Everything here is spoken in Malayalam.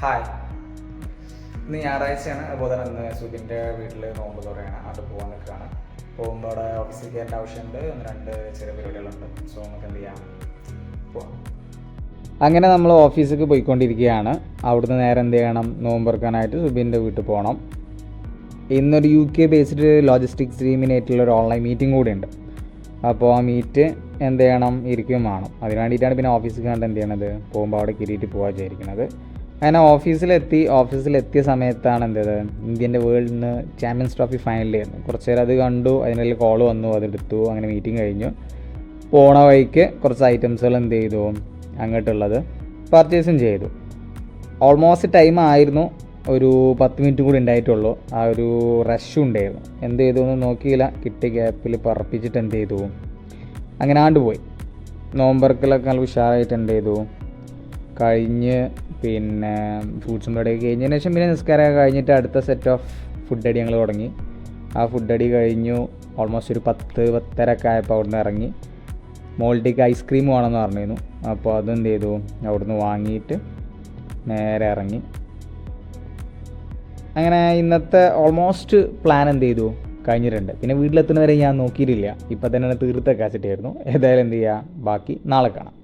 ഹായ്, ഇന്ന് ഞായറാഴ്ചയാണ്. അതുപോലെ തന്നെ ഇന്ന് സുബിൻ്റെ വീട്ടിൽ നോമ്പ് തുറയാണ്. അത് പോകാൻ നിൽക്കുകയാണ്. പോകുമ്പോൾ അവിടെ ഓഫീസിൽ കയറേണ്ട ആവശ്യമുണ്ട്. ഒന്ന് രണ്ട് ചെറിയ പരിപാടികളുണ്ട്. സോ നമുക്ക് എന്ത് ചെയ്യാം, പോവാം. അങ്ങനെ നമ്മൾ ഓഫീസിലേക്ക് പോയിക്കൊണ്ടിരിക്കുകയാണ്. അവിടുന്ന് നേരെ എന്ത് ചെയ്യണം, നോമ്പ് തുറക്കാനായിട്ട് സുബിൻ്റെ വീട്ടിൽ പോകണം. ഇന്നൊരു UK ബേസ്ഡ് ലോജിസ്റ്റിക്സ് ടീമിനായിട്ടുള്ളൊരു ഓൺലൈൻ മീറ്റിംഗ് കൂടി ഉണ്ട്. അപ്പോൾ ആ മീറ്റ് എന്ത് ചെയ്യണം, ഇരിക്കുകയും വേണം. അതിന് വേണ്ടിയിട്ടാണ് പിന്നെ ഓഫീസിൽ കണ്ട് എന്ത് ചെയ്യണത്, പോകുമ്പോൾ അവിടെ കയറിയിട്ട് പോകാൻ വിചാരിക്കുന്നത്. അങ്ങനെ ഓഫീസിലെത്തിയ സമയത്താണ് എന്തത്, ഇന്ത്യൻ്റെ വേൾഡിൽ നിന്ന് ചാമ്പ്യൻസ് ട്രോഫി ഫൈനലായിരുന്നു. കുറച്ച് നേരം അത് കണ്ടു. അതിനുള്ള കോൾ വന്നു, അതെടുത്തു. അങ്ങനെ മീറ്റിംഗ് കഴിഞ്ഞു. പോണ വഴിക്ക് കുറച്ച് ഐറ്റംസുകൾ എന്ത് ചെയ്തു, അങ്ങോട്ടുള്ളത് പർച്ചേസും ചെയ്തു. ഓൾമോസ്റ്റ് ടൈം ആയിരുന്നു, ഒരു 10 മിനിറ്റ് കൂടി ഉണ്ടായിട്ടുള്ളൂ. ആ ഒരു റഷും ഉണ്ടായിരുന്നു. എന്ത് ചെയ്തു എന്ന് നോക്കിയില്ല. കിട്ടിയ ഗ്യാപ്പിൽ പറപ്പിച്ചിട്ട് എന്ത് ചെയ്തു, അങ്ങനെ ആണ്ടുപോയി. നോമ്പറക്കലൊക്കെ നല്ല ഉഷാറായിട്ട് എന്ത് ചെയ്തു കഴിഞ്ഞ്. പിന്നെ ഫ്രൂട്ട്സും റെഡിയൊക്കെ കഴിഞ്ഞതിന് ശേഷം പിന്നെ നിസ്കാരമൊക്കെ കഴിഞ്ഞിട്ട് അടുത്ത സെറ്റ് ഓഫ് ഫുഡ് അടി ഞങ്ങൾ തുടങ്ങി. ആ ഫുഡ് അടി കഴിഞ്ഞു. ഓൾമോസ്റ്റ് ഒരു 10-10:30 ഒക്കെ ആയപ്പോൾ അവിടുന്ന് ഇറങ്ങി. മോൾട്ടേക്ക് ഐസ്ക്രീം വേണമെന്ന് പറഞ്ഞിരുന്നു. അപ്പോൾ അതെന്ത് ചെയ്തു, അവിടുന്ന് വാങ്ങിയിട്ട് നേരെ ഇറങ്ങി. അങ്ങനെ ഇന്നത്തെ ഓൾമോസ്റ്റ് പ്ലാൻ എന്ത് ചെയ്തു, കഴിഞ്ഞിട്ടുണ്ട്. പിന്നെ വീട്ടിലെത്തുന്നവരെ ഞാൻ നോക്കിയിട്ടില്ല. ഇപ്പം തന്നെ തീർത്ത കാച്ചിട്ടായിരുന്നു. ഏതായാലും എന്ത് ചെയ്യുക, ബാക്കി നാളെ കാണാം.